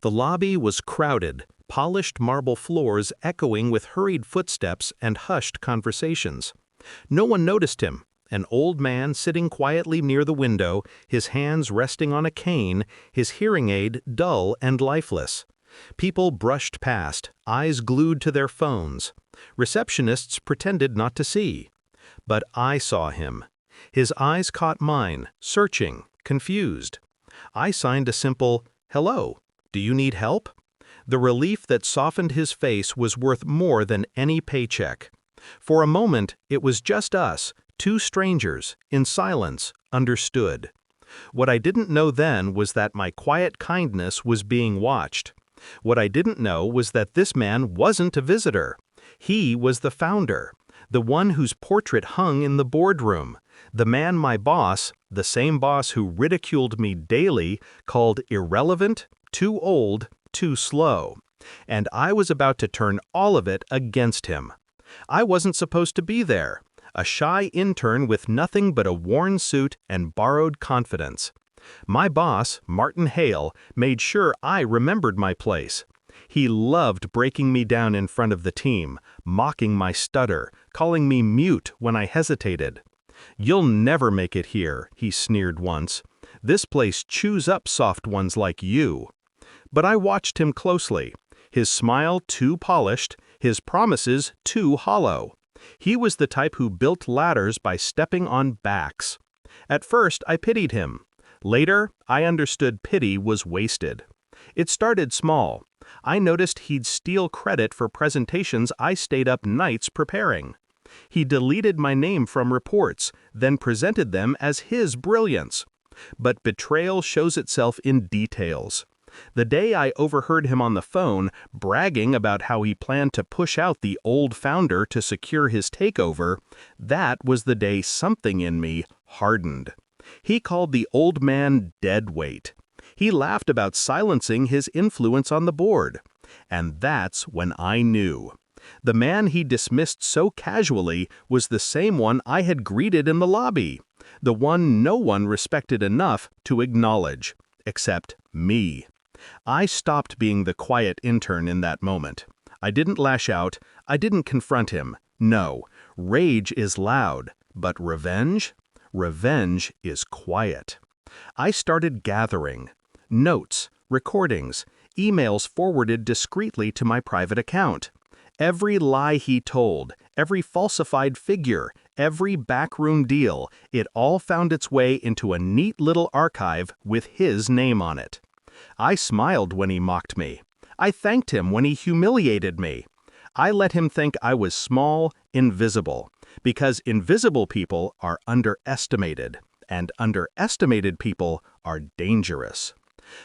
The lobby was crowded, polished marble floors echoing with hurried footsteps and hushed conversations. No one noticed him, an old man sitting quietly near the window, his hands resting on a cane, his hearing aid dull and lifeless. People brushed past, eyes glued to their phones. Receptionists pretended not to see. But I saw him. His eyes caught mine, searching, confused. I signed a simple, "Hello, do you need help?" The relief that softened his face was worth more than any paycheck. For a moment, it was just us, two strangers, in silence, understood. What I didn't know then was that my quiet kindness was being watched. What I didn't know was that this man wasn't a visitor. He was the founder, the one whose portrait hung in the boardroom, the man my boss, the same boss who ridiculed me daily, called irrelevant, too old, too slow. And I was about to turn all of it against him. I wasn't supposed to be there, a shy intern with nothing but a worn suit and borrowed confidence. My boss, Martin Hale, made sure I remembered my place. He loved breaking me down in front of the team, mocking my stutter, calling me mute when I hesitated. "You'll never make it here," he sneered once. "This place chews up soft ones like you." But I watched him closely. His smile too polished, his promises too hollow. He was the type who built ladders by stepping on backs. At first, I pitied him. Later, I understood pity was wasted. It started small. I noticed he'd steal credit for presentations I stayed up nights preparing. He deleted my name from reports, then presented them as his brilliance. But betrayal shows itself in details. The day I overheard him on the phone bragging about how he planned to push out the old founder to secure his takeover, that was the day something in me hardened. He called the old man dead weight. He laughed about silencing his influence on the board. And that's when I knew. The man he dismissed so casually was the same one I had greeted in the lobby, the one no one respected enough to acknowledge, except me. I stopped being the quiet intern in that moment. I didn't lash out, I didn't confront him. No, rage is loud, but revenge? Revenge is quiet. I started gathering. Notes, recordings, emails forwarded discreetly to my private account. Every lie he told, every falsified figure, every backroom deal, it all found its way into a neat little archive with his name on it. I smiled when he mocked me. I thanked him when he humiliated me. I let him think I was small, invisible, because invisible people are underestimated, and underestimated people are dangerous.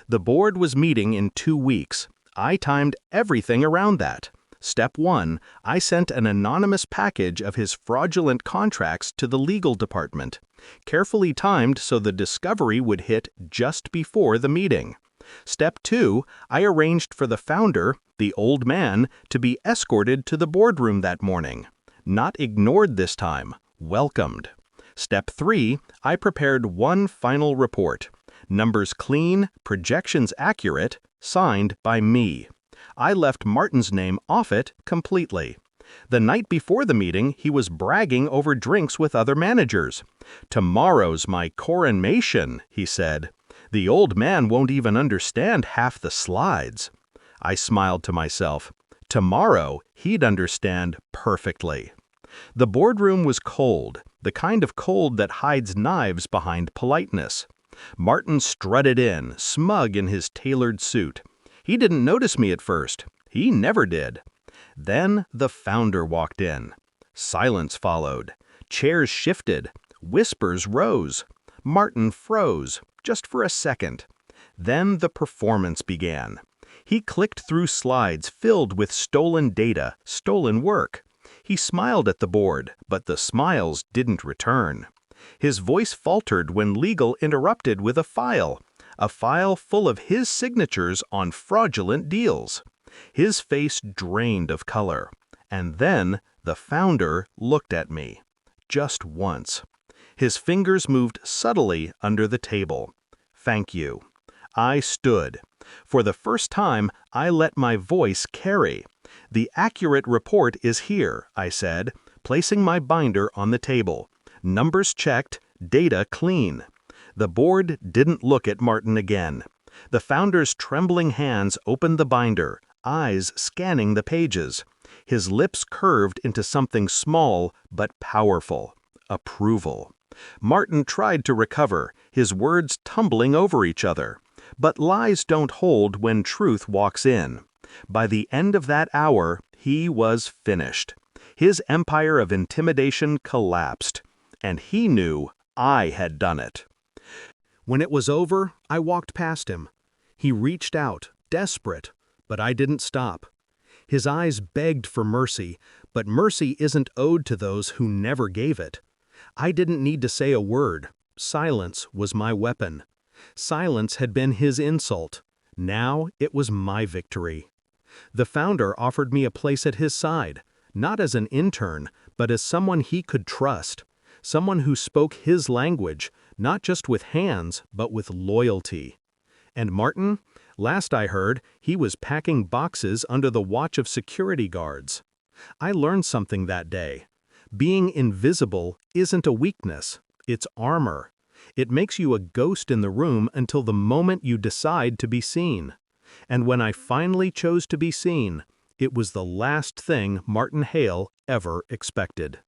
The board was meeting in 2 weeks. I timed everything around that. Step 1, I sent an anonymous package of his fraudulent contracts to the legal department, carefully timed so the discovery would hit just before the meeting. Step 2, I arranged for the founder, the old man, to be escorted to the boardroom that morning. Not ignored this time, welcomed. Step 3, I prepared one final report. Numbers clean, projections accurate, signed by me. I left Martin's name off it completely. The night before the meeting, he was bragging over drinks with other managers. "Tomorrow's my coronation," he said. "The old man won't even understand half the slides." I smiled to myself. Tomorrow, he'd understand perfectly. The boardroom was cold, the kind of cold that hides knives behind politeness. Martin strutted in, smug in his tailored suit. He didn't notice me at first. He never did. Then the founder walked in. Silence followed. Chairs shifted. Whispers rose. Martin froze, just for a second. Then the performance began. He clicked through slides filled with stolen data, stolen work. He smiled at the board, but the smiles didn't return. His voice faltered when legal interrupted with a file full of his signatures on fraudulent deals. His face drained of color. And then the founder looked at me. Just once. His fingers moved subtly under the table. "Thank you." I stood. For the first time, I let my voice carry. "The accurate report is here," I said, placing my binder on the table. "Numbers checked, data clean." The board didn't look at Martin again. The founder's trembling hands opened the binder, eyes scanning the pages. His lips curved into something small but powerful: approval. Martin tried to recover, his words tumbling over each other. But lies don't hold when truth walks in. By the end of that hour, he was finished. His empire of intimidation collapsed. And he knew I had done it. When it was over, I walked past him. He reached out, desperate, but I didn't stop. His eyes begged for mercy, but mercy isn't owed to those who never gave it. I didn't need to say a word. Silence was my weapon. Silence had been his insult. Now it was my victory. The founder offered me a place at his side, not as an intern, but as someone he could trust. Someone who spoke his language, not just with hands, but with loyalty. And Martin? Last I heard, he was packing boxes under the watch of security guards. I learned something that day. Being invisible isn't a weakness, it's armor. It makes you a ghost in the room until the moment you decide to be seen. And when I finally chose to be seen, it was the last thing Martin Hale ever expected.